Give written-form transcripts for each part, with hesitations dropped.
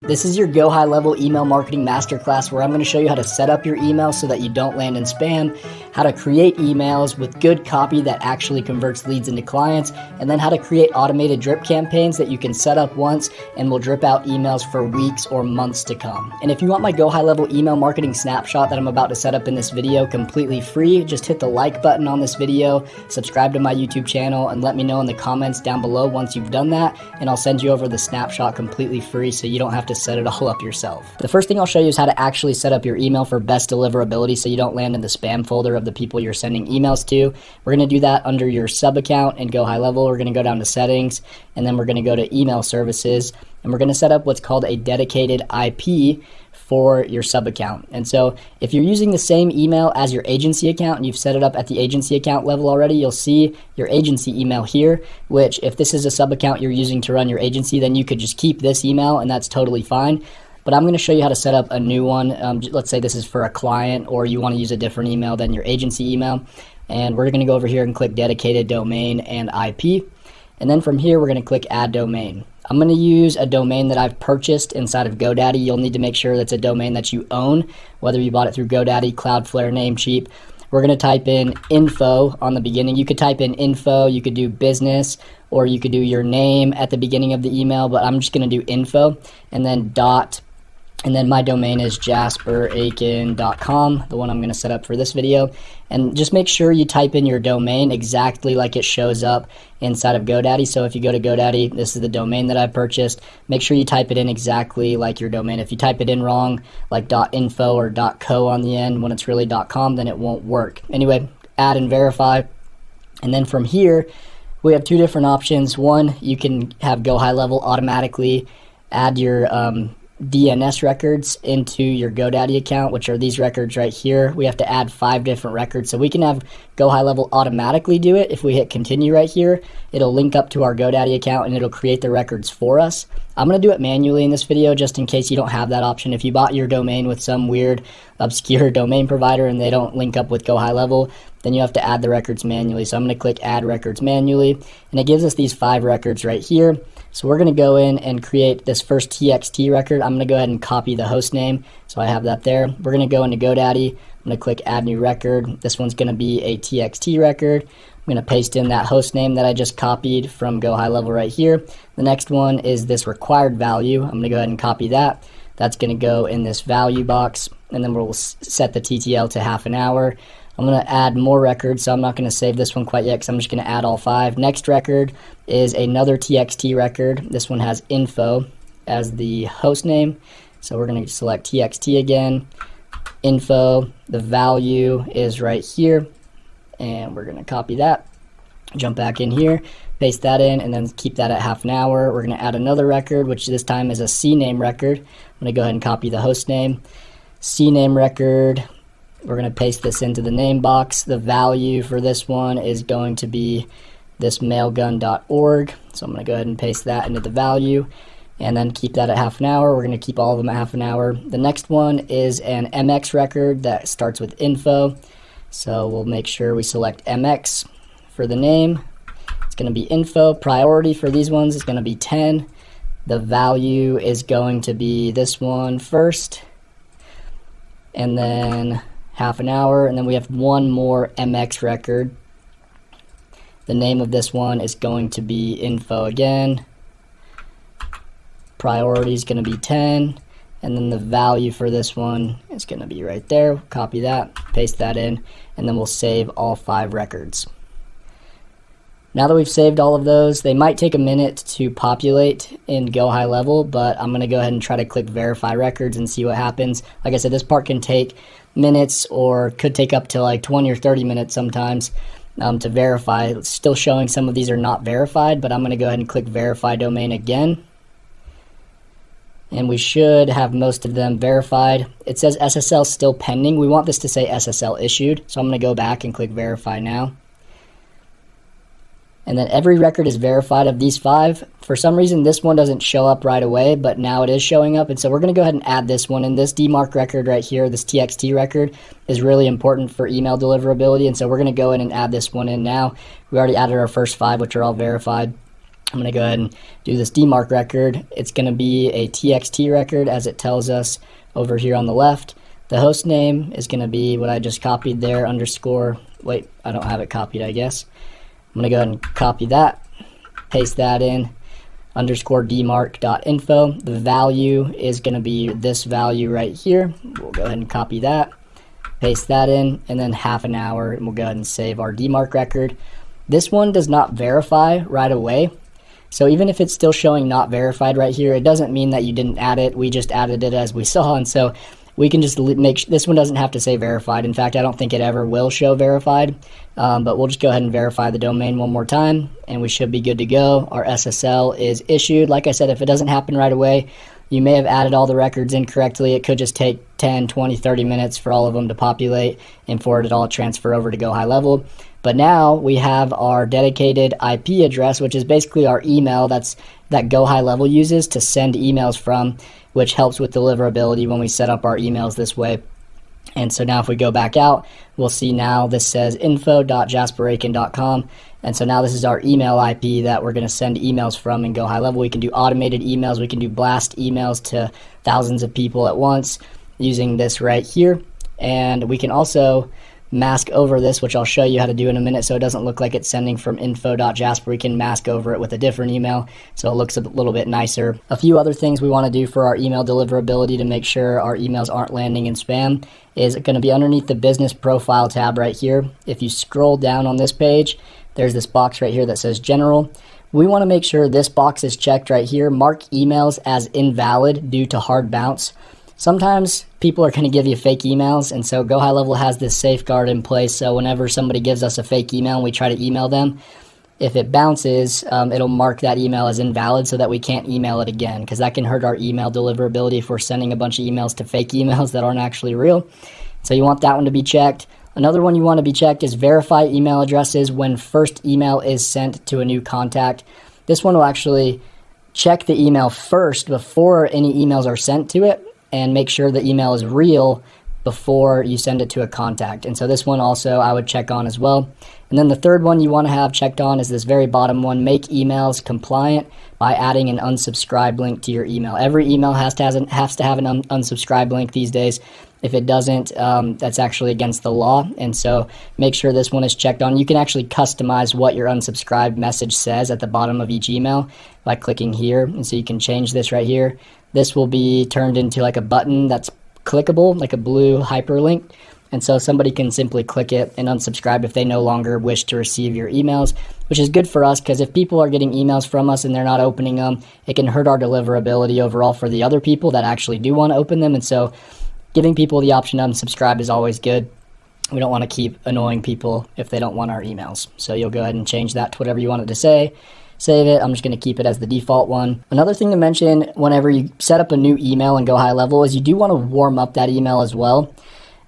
This is your Go High Level Email Marketing Masterclass, where I'm going to show you how to set up your email so that you don't land in spam, how to create emails with good copy that actually converts leads into clients, and then how to create automated drip campaigns that you can set up once and will drip out emails for weeks or months to come. And if you want my Go High Level Email Marketing Snapshot that I'm about to set up in this video completely free, just hit the like button on this video, subscribe to my YouTube channel, and let me know in the comments down below once you've done that, and I'll send you over the snapshot completely free so you don't have to set it all up yourself. The first thing I'll show you is how to actually set up your email for best deliverability so you don't land in the spam folder of the people you're sending emails to. We're going to do that under your sub account in Go High Level. We're going to go down to settings, and then we're going to go to email services, and we're going to set up what's called a dedicated IP for your sub account. And so if you're using the same email as your agency account and you've set it up at the agency account level already, you'll see your agency email here, which if this is a sub account you're using to run your agency, then you could just keep this email and that's totally fine. But I'm going to show you how to set up a new one. Let's say this is for a client, or you want to use a different email than your agency email. And we're going to go over here and click dedicated domain and IP. And then from here, we're going to click add domain. I'm going to use a domain that I've purchased inside of GoDaddy. You'll need to make sure that's a domain that you own, whether you bought it through GoDaddy, Cloudflare, Namecheap. We're going to type in info on the beginning. You could type in info, you could do business, or you could do your name at the beginning of the email, but I'm just going to do info and then dot. And then my domain is jasperakin.com, the one I'm going to set up for this video. And just make sure you type in your domain exactly like it shows up inside of GoDaddy. So if you go to GoDaddy, this is the domain that I purchased. Make sure you type it in exactly like your domain. If you type it in wrong, like .info or .co on the end when it's really .com, then it won't work. Anyway, add and verify. And then from here, we have two different options. One, you can have Go High Level automatically add your DNS records into your GoDaddy account, which are these records right here. We have to add 5 different records, so we can have Go High Level automatically do it. If we hit continue right here, it'll link up to our GoDaddy account and it'll create the records for us. I'm going to do it manually in this video just in case you don't have that option. If you bought your domain with some weird obscure domain provider and they don't link up with Go High Level, then you have to add the records manually. So I'm going to click add records manually, and it gives us these 5 records right here. So we're going to go in and create this first TXT record. I'm going to go ahead and copy the host name, so I have that there. We're going to go into GoDaddy. I'm going to click add new record. This one's going to be a TXT record. I'm going to paste in that host name that I just copied from Go High Level right here. The next one is this required value. I'm going to go ahead and copy that. That's going to go in this value box, and then we'll set the TTL to half an hour. I'm going to add more records, so I'm not going to save this one quite yet because I'm just going to add all 5. Next record is another TXT record. This one has info as the host name, so we're going to select TXT again. Info, the value is right here, and we're going to copy that, jump back in here, paste that in, and then keep that at half an hour. We're going to add another record, which this time is a CNAME record. I'm going to go ahead and copy the host name. CNAME record. We're going to paste this into the name box. The value for this one is going to be this mailgun.org. So I'm going to go ahead and paste that into the value and then keep that at half an hour. We're going to keep all of them at half an hour. The next one is an MX record that starts with info. So we'll make sure we select MX for the name. It's going to be info. Priority for these ones is going to be 10. The value is going to be this one first, and then half an hour, and then we have one more MX record. The name of this one is going to be info again. Priority is going to be 10, and then the value for this one is going to be right there. Copy that, paste that in, and then we'll save all 5 records. Now that we've saved all of those, they might take a minute to populate in Go High Level, but I'm going to go ahead and try to click verify records and see what happens. Like I said, this part can take minutes or could take up to like 20 or 30 minutes sometimes to verify. It's still showing some of these are not verified, but I'm going to go ahead and click verify domain again. And we should have most of them verified. It says SSL still pending. We want this to say SSL issued, so I'm going to go back and click verify now. And then every record is verified of these 5. For some reason, this one doesn't show up right away, but now it is showing up. And so we're going to go ahead and add this one. And this DMARC record right here, this TXT record, is really important for email deliverability. And so we're going to go in and add this one in now. We already added our first 5, which are all verified. I'm going to go ahead and do this DMARC record. It's going to be a TXT record, as it tells us over here on the left. The host name is going to be what I just copied there, underscore, wait, I don't have it copied, I guess. I'm going to go ahead and copy that, paste that in, underscore dmarc.info. The value is going to be this value right here. We'll go ahead and copy that, paste that in, and then half an hour, and we'll go ahead and save our DMARC record. This one does not verify right away. So even if it's still showing not verified right here, it doesn't mean that you didn't add it. We just added it as we saw, and so we can just make this one doesn't have to say verified. In fact, I don't think it ever will show verified, but we'll just go ahead and verify the domain one more time, and we should be good to go. Our SSL is issued. Like I said, if it doesn't happen right away, you may have added all the records incorrectly. It could just take 10, 20, 30 minutes for all of them to populate and for it all transfer over to GoHighLevel. But now we have our dedicated IP address, which is basically our email that GoHighLevel uses to send emails from, which helps with deliverability when we set up our emails this way. And so now if we go back out, we'll see now this says info.jasperakin.com. And so now this is our email IP that we're going to send emails from in GoHighLevel. We can do automated emails. We can do blast emails to thousands of people at once using this right here. And we can also mask over this, which I'll show you how to do in a minute, so it doesn't look like it's sending from info.jasper. We can mask over it with a different email so it looks a little bit nicer. A few other things we want to do for our email deliverability to make sure our emails aren't landing in spam is going to be underneath the business profile tab right here. If you scroll down on this page, there's this box right here that says general. We want to make sure this box is checked right here. Mark emails as invalid due to hard bounce. Sometimes people are going to give you fake emails, and so GoHighLevel has this safeguard in place, so whenever somebody gives us a fake email and we try to email them, if it bounces, it'll mark that email as invalid so that we can't email it again, because that can hurt our email deliverability if we're sending a bunch of emails to fake emails that aren't actually real. So you want that one to be checked. Another one you want to be checked is verify email addresses when first email is sent to a new contact. This one will actually check the email first before any emails are sent to it, and make sure the email is real before you send it to a contact. And so this one also I would check on as well. And then the third one you want to have checked on is this very bottom one, make emails compliant by adding an unsubscribe link to your email. Every email has to have an unsubscribe link these days. If it doesn't, that's actually against the law. And so make sure this one is checked on. You can actually customize what your unsubscribed message says at the bottom of each email by clicking here. And so you can change this right here. This will be turned into like a button that's clickable, like a blue hyperlink. And so somebody can simply click it and unsubscribe if they no longer wish to receive your emails, which is good for us because if people are getting emails from us and they're not opening them, it can hurt our deliverability overall for the other people that actually do want to open them. And so giving people the option to unsubscribe is always good. We don't want to keep annoying people if they don't want our emails. So you'll go ahead and change that to whatever you want it to say. Save it. I'm just going to keep it as the default one. Another thing to mention whenever you set up a new email in GoHighLevel is you do want to warm up that email as well.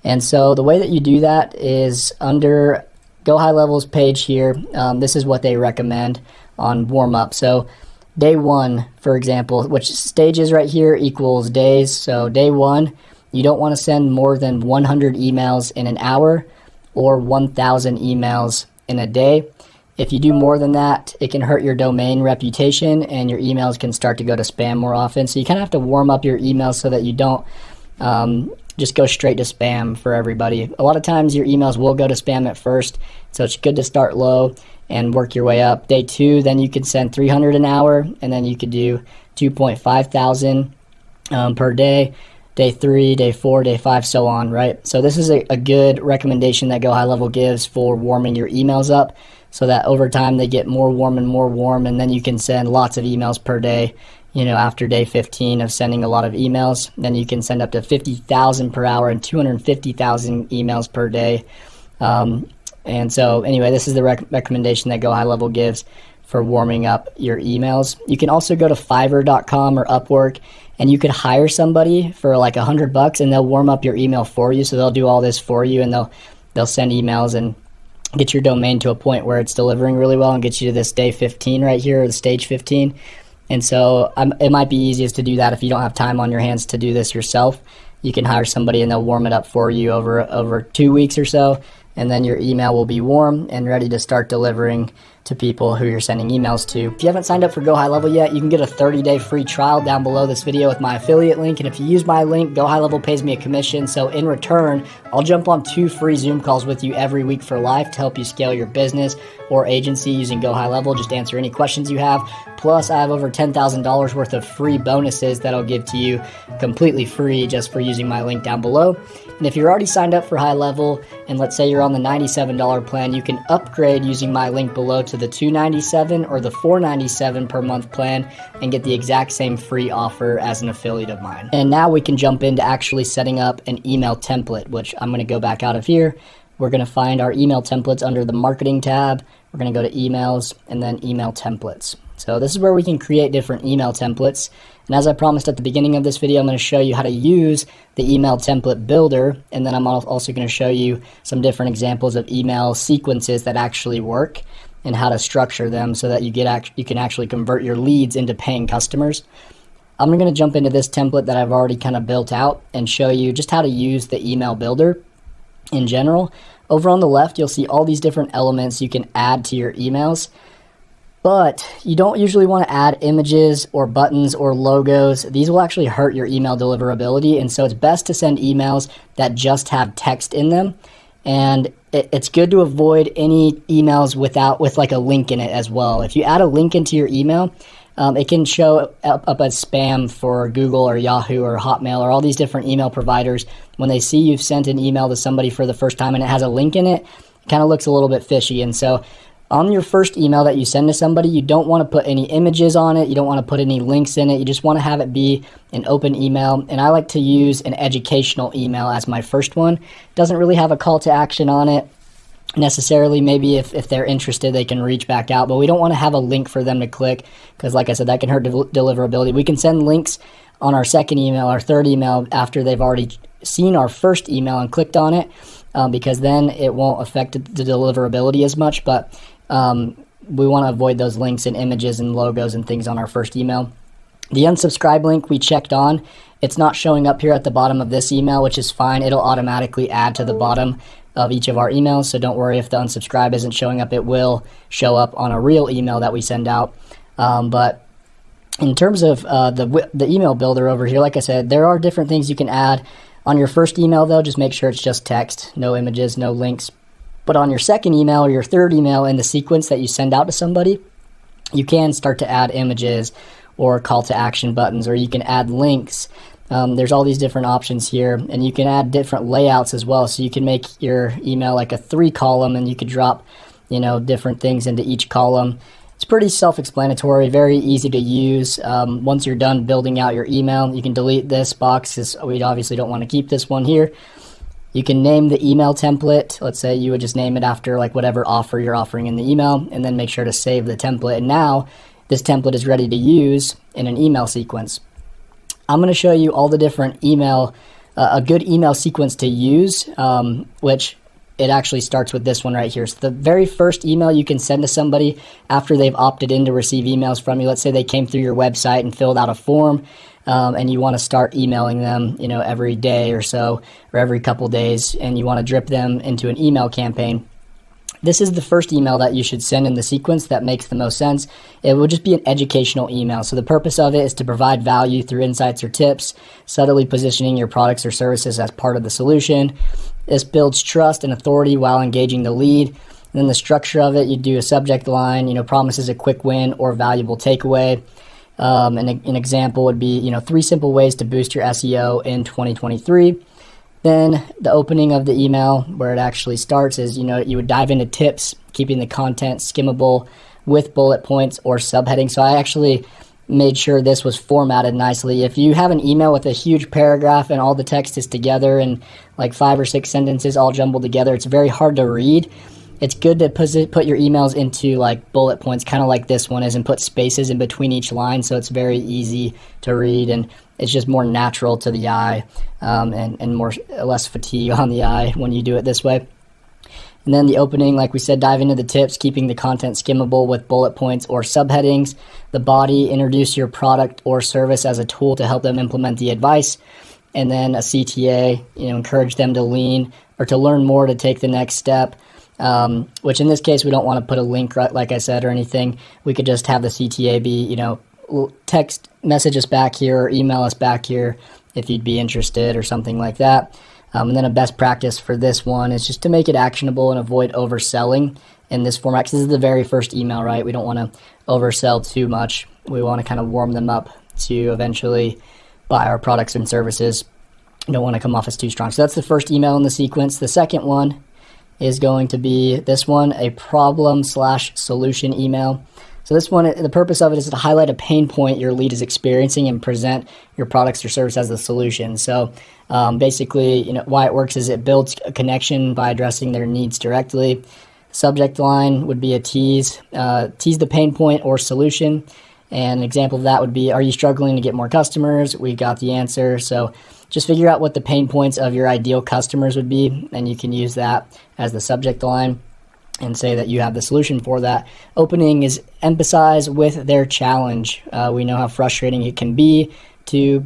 And so the way that you do that is under GoHighLevel's page here. This is what they recommend on warm up. So day one, for example, which stages right here equals days. So day one, you don't want to send more than 100 emails in an hour or 1,000 emails in a day. If you do more than that, it can hurt your domain reputation and your emails can start to go to spam more often. So you kind of have to warm up your emails so that you don't just go straight to spam for everybody. A lot of times your emails will go to spam at first, so it's good to start low and work your way up. Day two, then you could send 300 an hour, and then you could do 2.5 thousand per day. Day three, day four, day five, so on, right? So this is a good recommendation that GoHighLevel gives for warming your emails up so that over time they get more warm, and then you can send lots of emails per day. You know, after day 15 of sending a lot of emails, then you can send up to 50,000 per hour and 250,000 emails per day. And so anyway, this is the recommendation that GoHighLevel gives for warming up your emails. You can also go to Fiverr.com or Upwork, and you could hire somebody for like $100 and they'll warm up your email for you. So they'll do all this for you, and they'll send emails and get your domain to a point where it's delivering really well and get you to this day 15 right here, or the stage 15. And so it might be easiest to do that if you don't have time on your hands to do this yourself. You can hire somebody and they'll warm it up for you over 2 weeks or so, and then your email will be warm and ready to start delivering to people who you're sending emails to. If you haven't signed up for GoHighLevel yet, you can get a 30-day free trial down below this video with my affiliate link. And if you use my link, GoHighLevel pays me a commission. So in return, I'll jump on 2 free Zoom calls with you every week for life to help you scale your business or agency using GoHighLevel. Just answer any questions you have. Plus, I have over $10,000 worth of free bonuses that I'll give to you completely free just for using my link down below. And if you're already signed up for HighLevel, and let's say you're on the $97 plan, you can upgrade using my link below to the $297 or the $497 per month plan and get the exact same free offer as an affiliate of mine. And now we can jump into actually setting up an email template, which I'm going to go back out of here. We're going to find our email templates under the marketing tab. We're going to go to emails and then email templates. So this is where we can create different email templates. And as I promised at the beginning of this video, I'm going to show you how to use the email template builder. And then I'm also going to show you some different examples of email sequences that actually work and how to structure them so that you can actually convert your leads into paying customers. I'm going to jump into this template that I've already kind of built out and show you just how to use the email builder in general. Over on the left, you'll see all these different elements you can add to your emails. But you don't usually want to add images or buttons or logos. These will actually hurt your email deliverability, and so it's best to send emails that just have text in them. And it's good to avoid any emails with like a link in it as well. If you add a link into your email, it can show up as spam for Google or Yahoo or Hotmail or all these different email providers. When they see you've sent an email to somebody for the first time and it has a link in it, it kind of looks a little bit fishy. And so on your first email that you send to somebody, you don't want to put any images on it. You don't want to put any links in it. You just want to have it be an open email. And I like to use an educational email as my first one. It doesn't really have a call to action on it necessarily. Maybe if they're interested, they can reach back out. But we don't want to have a link for them to click because, like I said, that can hurt deliverability. We can send links on our second email, our third email, after they've already seen our first email and clicked on it, because then it won't affect the deliverability as much. But we want to avoid those links and images and logos and things on our first email. The unsubscribe link we checked on. It's not showing up here at the bottom of this email, which is fine. It'll automatically add to the bottom of each of our emails, so don't worry if the unsubscribe isn't showing up. It will show up on a real email that we send out. But in terms of the email builder over here, like I said, there are different things you can add. On your first email, though, just make sure it's just text, no images, no links. But on your second email or your third email in the sequence that you send out to somebody, you can start to add images or call to action buttons, or you can add links. There's all these different options here, and you can add different layouts as well. So you can make your email like a 3-column, and you could drop, different things into each column. It's pretty self-explanatory, very easy to use. Once you're done building out your email, you can delete this box, because we obviously don't want to keep this one here. You can name the email template. Let's say you would just name it after like whatever offer you're offering in the email, and then make sure to save the template. And now this template is ready to use in an email sequence. I'm going to show you all the different a good email sequence to use, which it actually starts with this one right here. So the very first email you can send to somebody after they've opted in to receive emails from you. Let's say they came through your website and filled out a form, and you want to start emailing them, every day or so, or every couple days, and you want to drip them into an email campaign. This is the first email that you should send in the sequence that makes the most sense. It will just be an educational email. So the purpose of it is to provide value through insights or tips, subtly positioning your products or services as part of the solution. This builds trust and authority while engaging the lead. And then the structure of it, you do a subject line, promises a quick win or valuable takeaway. An example would be, 3 simple ways to boost your SEO in 2023. Then the opening of the email, where it actually starts, is, you would dive into tips, keeping the content skimmable with bullet points or subheading. So I actually made sure this was formatted nicely. If you have an email with a huge paragraph and all the text is together and like 5 or 6 sentences all jumbled together, it's very hard to read. It's good to put your emails into like bullet points, kind of like this one is, and put spaces in between each line, so it's very easy to read and it's just more natural to the eye, and less fatigue on the eye when you do it this way. And then the opening, like we said, dive into the tips, keeping the content skimmable with bullet points or subheadings. The body, introduce your product or service as a tool to help them implement the advice. And then a CTA, encourage them to lean or to learn more to take the next step. which in this case, we don't want to put a link, like I said, or anything. We could just have the CTA be, text message us back here or email us back here if you'd be interested or something like that. And then a best practice for this one is just to make it actionable and avoid overselling in this format, because this is the very first email, right? We don't want to oversell too much. We want to kind of warm them up to eventually buy our products and services. You don't want to come off as too strong. So that's the first email in the sequence. The second one is going to be this one, a problem/solution email. So this one, the purpose of it is to highlight a pain point your lead is experiencing and present your products or service as the solution. So basically, why it works is it builds a connection by addressing their needs directly. Subject line would be a tease the pain point or solution. And an example of that would be, are you struggling to get more customers? We got the answer. So just figure out what the pain points of your ideal customers would be, and you can use that as the subject line and say that you have the solution for that. Opening is emphasize with their challenge. We know how frustrating it can be to ...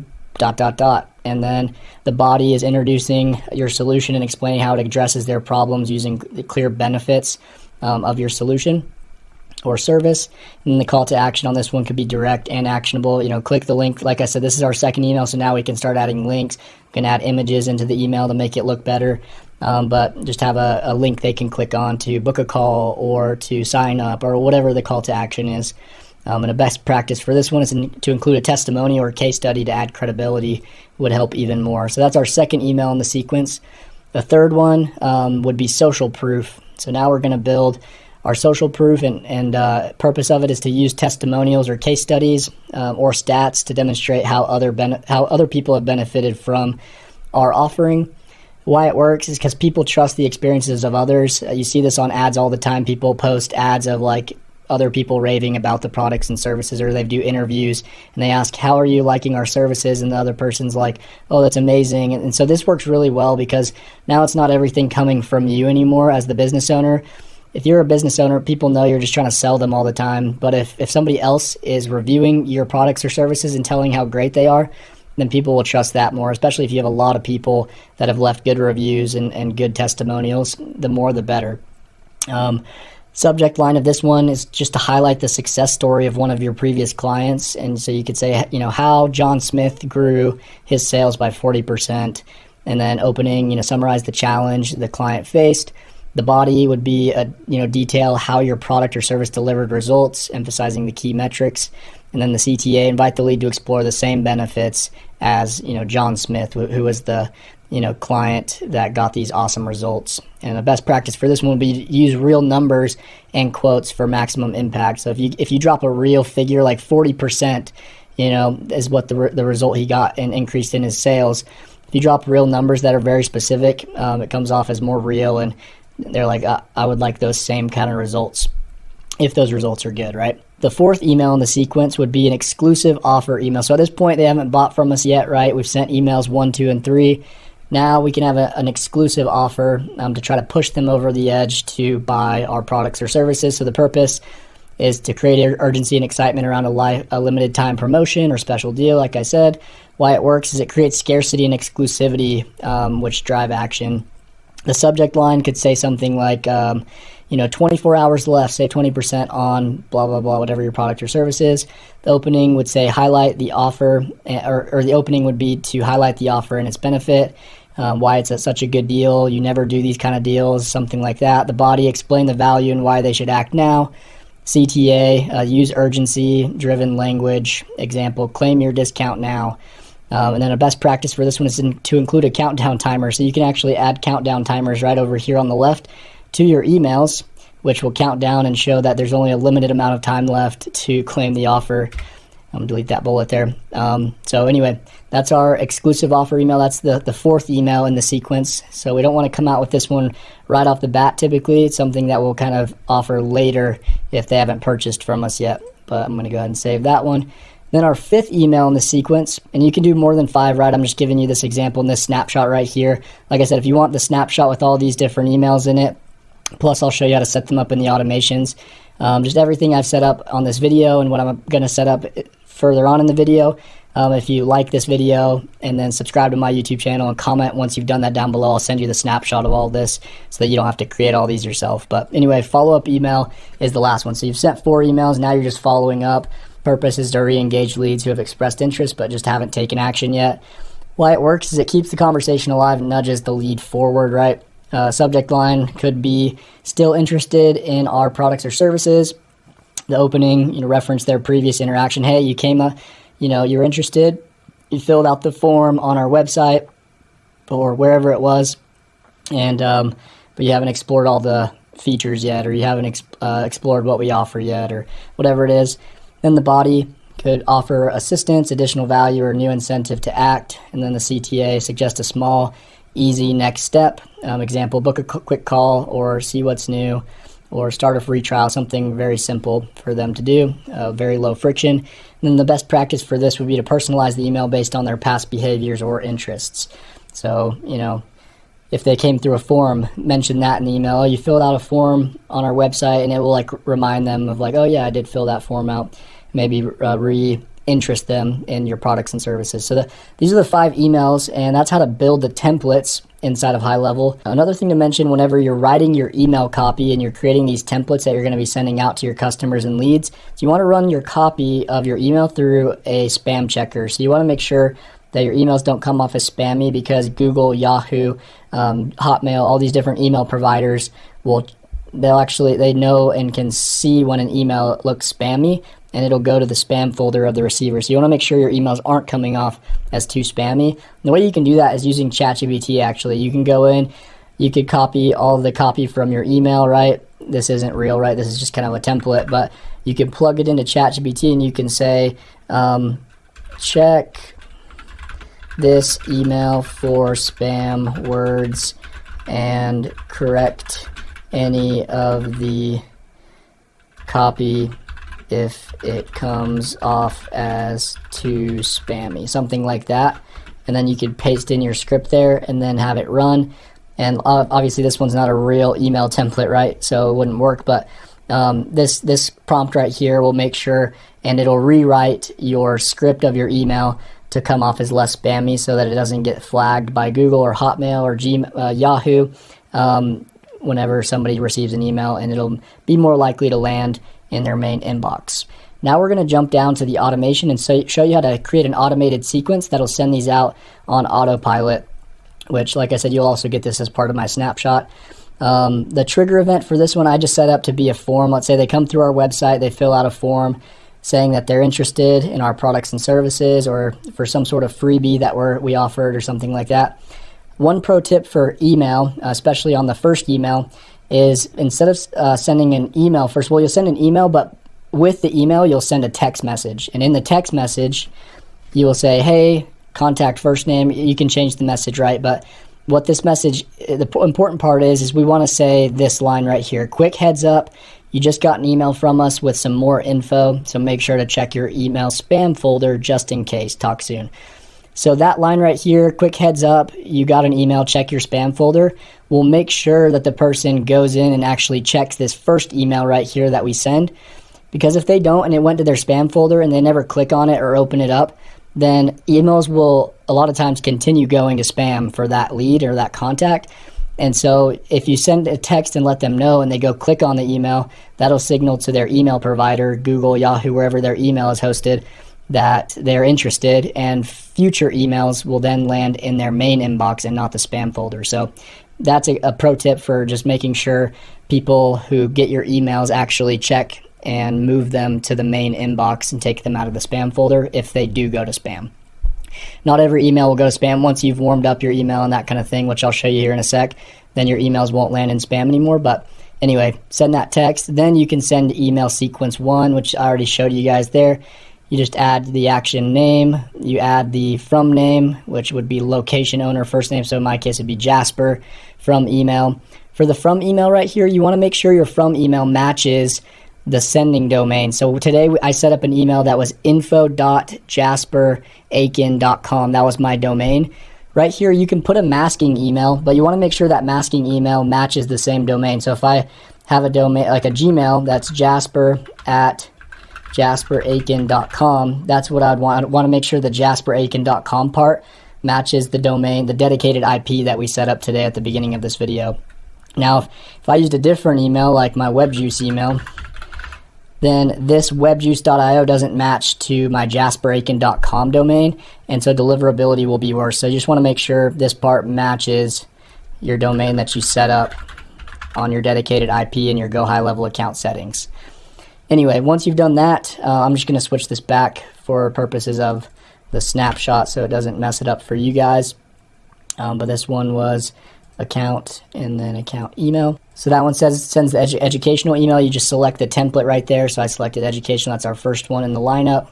And then the body is introducing your solution and explaining how it addresses their problems using the clear benefits of your solution or service. And the call to action on this one could be direct and actionable. Click the link. Like I said, this is our second email, so now we can start adding links. We can add images into the email to make it look better. But just have a link they can click on to book a call or to sign up or whatever the call to action is. And a best practice for this one is to include a testimony or a case study to add credibility would help even more. So that's our second email in the sequence. The third one would be social proof. So now we're going to build our social proof, and purpose of it is to use testimonials or case studies or stats to demonstrate how other people have benefited from our offering. Why it works is because people trust the experiences of others. You see this on ads all the time. People post ads of other people raving about the products and services, or they do interviews and they ask, how are you liking our services? And the other person's like, oh, that's amazing. And so this works really well because now it's not everything coming from you anymore as the business owner. If you're a business owner, people know you're just trying to sell them all the time. But if somebody else is reviewing your products or services and telling how great they are, then people will trust that more, especially if you have a lot of people that have left good reviews and good testimonials. The more, the better. Subject line of this one is just to highlight the success story of one of your previous clients. And so you could say, how John Smith grew his sales by 40%. And then opening, summarize the challenge the client faced. The body would be detail how your product or service delivered results, emphasizing the key metrics. And then the CTA, invite the lead to explore the same benefits as John Smith, who was the client that got these awesome results. And the best practice for this one would be to use real numbers and quotes for maximum impact. So if you drop a real figure like 40%, is what the result he got and increased in his sales. If you drop real numbers that are very specific, it comes off as more real, and they're like, I would like those same kind of results if those results are good, right? The fourth email in the sequence would be an exclusive offer email. So at this point, they haven't bought from us yet, right? We've sent emails 1, 2, and 3. Now we can have an exclusive offer to try to push them over the edge to buy our products or services. So the purpose is to create urgency and excitement around a limited time promotion or special deal, like I said. Why it works is it creates scarcity and exclusivity, which drive action. The subject line could say something like, 24 hours left, say 20% on blah, blah, blah, whatever your product or service is. The opening would say highlight the offer, or the opening would be to highlight the offer and its benefit, why it's such a good deal. You never do these kind of deals, something like that. The body, explain the value and why they should act now. CTA, use urgency-driven language. Example, claim your discount now. And then a best practice for this one is to include a countdown timer. So you can actually add countdown timers right over here on the left to your emails, which will count down and show that there's only a limited amount of time left to claim the offer. I'm going to delete that bullet there. So anyway, that's our exclusive offer email. That's the fourth email in the sequence. So we don't want to come out with this one right off the bat typically. It's something that we'll kind of offer later if they haven't purchased from us yet. But I'm going to go ahead and save that one. Then our fifth email in the sequence, and you can do more than 5, right? I'm just giving you this example in this snapshot right here. Like I said, if you want the snapshot with all these different emails in it, plus I'll show you how to set them up in the automations. Just everything I've set up on this video and what I'm going to set up further on in the video. If you like this video, and then subscribe to my YouTube channel and comment once you've done that down below. I'll send you the snapshot of all this so that you don't have to create all these yourself. But anyway, follow-up email is the last one. So you've sent 4 emails, now you're just following up. Purpose is to re-engage leads who have expressed interest but just haven't taken action yet. Why it works is it keeps the conversation alive and nudges the lead forward, right? Subject line could be still interested in our products or services. The opening, reference their previous interaction. Hey, you came you're interested, you filled out the form on our website or wherever it was, and but you haven't explored all the features yet, or you haven't explored what we offer yet, or whatever it is. Then the body could offer assistance, additional value, or new incentive to act. And then the CTA suggests a small, easy next step. Example, book a quick call, or see what's new, or start a free trial, something very simple for them to do, very low friction. And then the best practice for this would be to personalize the email based on their past behaviors or interests. So, if they came through a form, mention that in the email. Oh, you filled out a form on our website, and it will remind them of oh yeah, I did fill that form out. Maybe re-interest them in your products and services. So these are the 5 emails, and that's how to build the templates inside of HighLevel. Another thing to mention, whenever you're writing your email copy and you're creating these templates that you're going to be sending out to your customers and leads, so you want to run your copy of your email through a spam checker. So you want to make sure that your emails don't come off as spammy, because Google, Yahoo, Hotmail, all these different email providers they know and can see when an email looks spammy, and it'll go to the spam folder of the receiver. So you want to make sure your emails aren't coming off as too spammy. And the way you can do that is using ChatGPT. Actually, you can go in, you could copy all of the copy from your email, right? This isn't real, right? This is just kind of a template, but you can plug it into ChatGPT and you can say, check this email for spam words and correct any of the copy if it comes off as too spammy, something like that. And then you could paste in your script there and then have it run. And obviously this one's not a real email template, right? So it wouldn't work, but this prompt right here will make sure, and it'll rewrite your script of your email to come off as less spammy so that it doesn't get flagged by Google or Hotmail or Yahoo whenever somebody receives an email, and it'll be more likely to land in their main inbox. Now we're going to jump down to the automation and show you how to create an automated sequence that'll send these out on autopilot, which, like I said, you'll also get this as part of my snapshot. The trigger event for this one, I just set up to be a form. Let's say they come through our website, they fill out a form saying that they're interested in our products and services, or for some sort of freebie that we offered or something like that. One pro tip for email, especially on the first email, is instead of sending an email first, you'll send an email, but with the email, you'll send a text message. And in the text message, you will say, hey, contact first name. You can change the message, right? But what this message, the important part is we want to say this line right here. Quick heads up, you just got an email from us with some more info, so make sure to check your email spam folder just in case. Talk soon. So that line right here, quick heads up, you got an email, check your spam folder. We'll make sure that the person goes in and actually checks this first email right here that we send. Because if they don't and it went to their spam folder and they never click on it or open it up, then emails will a lot of times continue going to spam for that lead or that contact. And so if you send a text and let them know and they go click on the email, that'll signal to their email provider, Google, Yahoo, wherever their email is hosted, that they're interested, and future emails will then land in their main inbox and not the spam folder. So that's a pro tip for just making sure people who get your emails actually check and move them to the main inbox and take them out of the spam folder if they do go to spam. Not every email will go to spam. Once you've warmed up your email and that kind of thing, which I'll show you here in a sec, then your emails won't land in spam anymore. But anyway, send that text. Then you can send email sequence 1, which I already showed you guys there. You just add the action name, you add the from name, which would be location owner first name. So in my case, it'd be Jasper. From email. For the from email right here, you want to make sure your from email matches the sending domain. So today I set up an email that was info.jasperaiken.com. That was my domain. Right here, you can put a masking email, but you want to make sure that masking email matches the same domain. So if I have a domain like a Gmail that's jasper at jasperaiken.com. That's what I'd want. I'd want to make sure the jasperaiken.com part matches the domain, the dedicated IP that we set up today at the beginning of this video. Now, if I used a different email, like my WebJuice email, then this webjuice.io doesn't match to my jasperaiken.com domain, and so deliverability will be worse. So you just want to make sure this part matches your domain that you set up on your dedicated IP in your GoHighLevel account settings. Anyway, once you've done that, I'm just going to switch this back for purposes of the snapshot so it doesn't mess it up for you guys. But this one was account and then account email. So that one sends the educational email. You just select the template right there. So I selected educational. That's our first one in the lineup.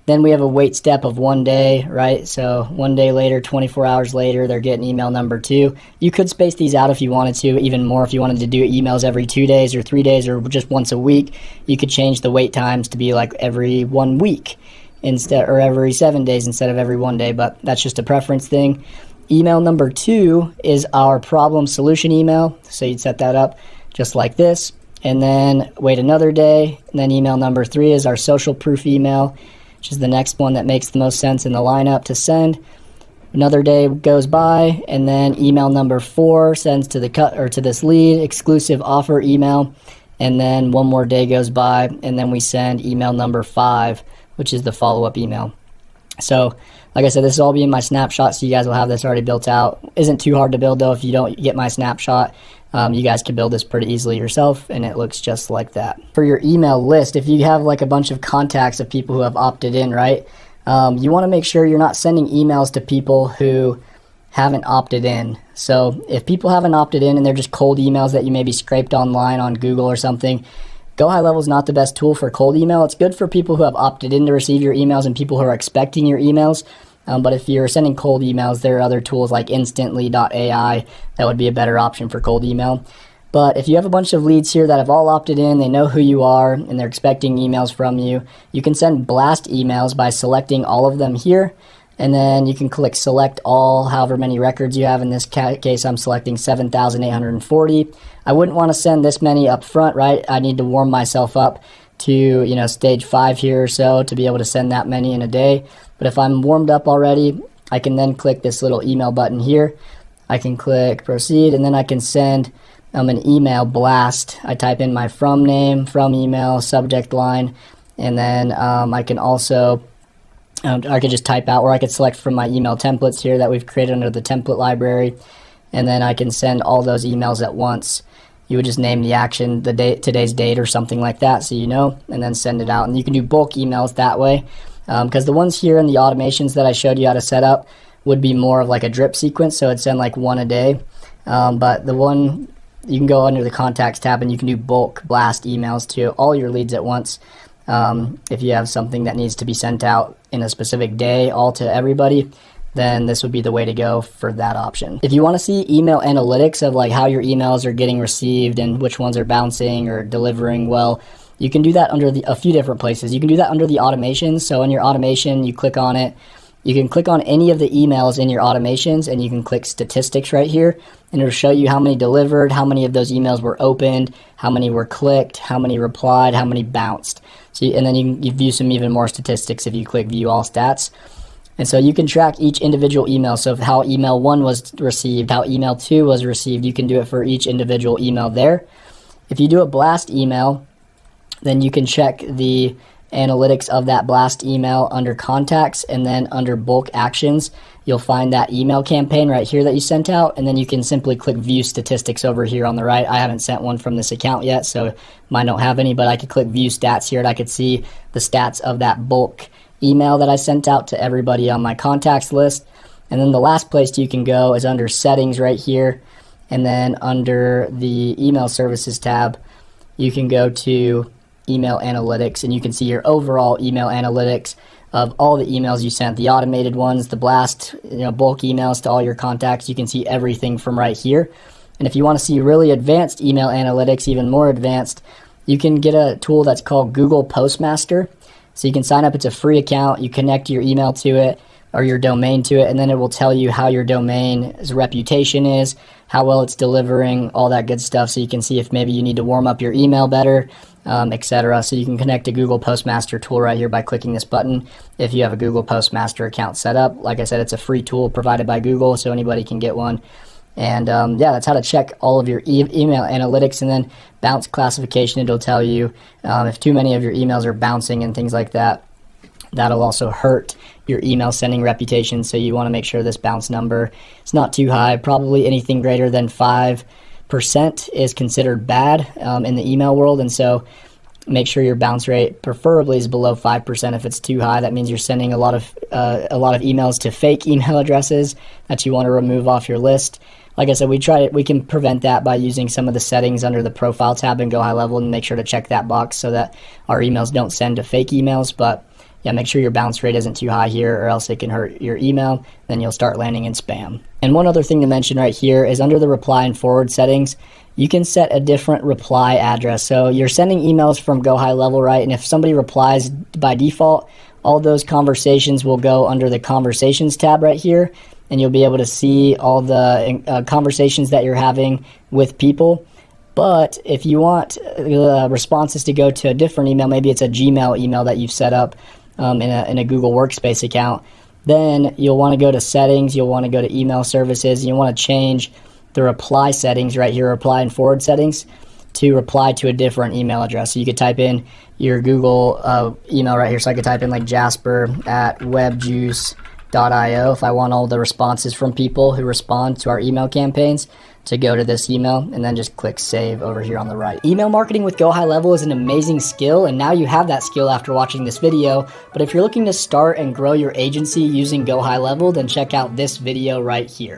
Then we have a wait step of 1 day, right? So 1 day later, 24 hours later, they're getting email number 2. You could space these out if you wanted to, even more if you wanted to do emails every 2 days or 3 days or just once a week. You could change the wait times to be like every 1 week instead, or every 7 days instead of every 1 day, but that's just a preference thing. Email number 2 is our problem solution email. So you'd set that up just like this, and then wait another day. And then email number 3 is our social proof email, which is the next one that makes the most sense in the lineup to send. Another day goes by, and then email number 4 sends to the to this lead exclusive offer email, and then 1 more day goes by, and then we send email number 5, which is the follow-up email. So, like I said, this will all be in my snapshot, so you guys will have this already built out. Isn't too hard to build, though. If you don't get my snapshot, you guys can build this pretty easily yourself, and it looks just like that. For your email list, if you have like a bunch of contacts of people who have opted in, right, you want to make sure you're not sending emails to people who haven't opted in. So if people haven't opted in and they're just cold emails that you maybe scraped online on Google or something, GoHighLevel is not the best tool for cold email. It's good for people who have opted in to receive your emails and people who are expecting your emails. But if you're sending cold emails, there are other tools like instantly.ai that would be a better option for cold email. But if you have a bunch of leads here that have all opted in, they know who you are, and they're expecting emails from you, you can send blast emails by selecting all of them here. And then you can click select all, however many records you have. In this case, I'm selecting 7,840. I wouldn't want to send this many up front, right? I need to warm myself up to, stage 5 here or so to be able to send that many in a day. But if I'm warmed up already, I can then click this little email button here. I can click proceed, and then I can send an email blast. I type in my from name, from email, subject line, and then I can also I could just type out, or I could select from my email templates here that we've created under the template library, and then I can send all those emails at once. You would just name the action, the date, today's date or something like that, so you know, and then send it out. And you can do bulk emails that way, because the ones here in the automations that I showed you how to set up would be more of like a drip sequence, so it'd send like 1 a day. But the one, you can go under the contacts tab and you can do bulk blast emails to all your leads at once. If you have something that needs to be sent out in a specific day all to everybody, then this would be the way to go for that option. If you want to see email analytics of like how your emails are getting received and which ones are bouncing or delivering well, you can do that under a few different places. You can do that under the automations. So in your automation, you click on it. You can click on any of the emails in your automations, and you can click statistics right here, and it'll show you how many delivered, how many of those emails were opened, how many were clicked, how many replied, how many bounced. So, and then you view some even more statistics if you click view all stats. And so you can track each individual email. So how email 1 was received, how email 2 was received, you can do it for each individual email there. If you do a blast email, then you can check the analytics of that blast email under contacts, and then under bulk actions, you'll find that email campaign right here that you sent out, and then you can simply click view statistics over here on the right. I haven't sent one from this account yet, so mine don't have any, but I could click view stats here, and I could see the stats of that bulk email that I sent out to everybody on my contacts list. And then the last place you can go is under settings right here, and then under the email services tab, you can go to email analytics, and you can see your overall email analytics of all the emails you sent, the automated ones, the blast, bulk emails to all your contacts. You can see everything from right here. And if you want to see really advanced email analytics, even more advanced, you can get a tool that's called Google Postmaster. So you can sign up. It's a free account. You connect your email to it, or your domain to it, and then it will tell you how your domain's reputation is, how well it's delivering, all that good stuff, so you can see if maybe you need to warm up your email better, etc. So you can connect a Google Postmaster tool right here by clicking this button if you have a Google Postmaster account set up. Like I said, it's a free tool provided by Google, so anybody can get one. And yeah, that's how to check all of your email analytics. And then bounce classification, it'll tell you if too many of your emails are bouncing and things like that. That'll also hurt your email sending reputation, so you want to make sure this bounce number is not too high. Probably anything greater than 5% is considered bad in the email world, and so make sure your bounce rate preferably is below 5%. If it's too high, that means you're sending a lot of emails to fake email addresses that you want to remove off your list. Like I said, we can prevent that by using some of the settings under the profile tab in GoHighLevel, and make sure to check that box so that our emails don't send to fake emails. But yeah, make sure your bounce rate isn't too high here, or else it can hurt your email. Then you'll start landing in spam. And one other thing to mention right here is under the reply and forward settings, you can set a different reply address. So you're sending emails from GoHighLevel, right? And if somebody replies by default, all those conversations will go under the conversations tab right here, and you'll be able to see all the conversations that you're having with people. But if you want responses to go to a different email, maybe it's a Gmail email that you've set up in a Google Workspace account, then you'll want to go to settings, you'll want to go to email services, and you'll want to change the reply settings right here, reply and forward settings, to reply to a different email address. So you could type in your Google email right here. So I could type in like jasper@webjuice.io if I want all the responses from people who respond to our email campaigns to go to this email, and then just click save over here on the right. Email marketing with GoHighLevel is an amazing skill, and now you have that skill after watching this video. But if you're looking to start and grow your agency using GoHighLevel, then check out this video right here.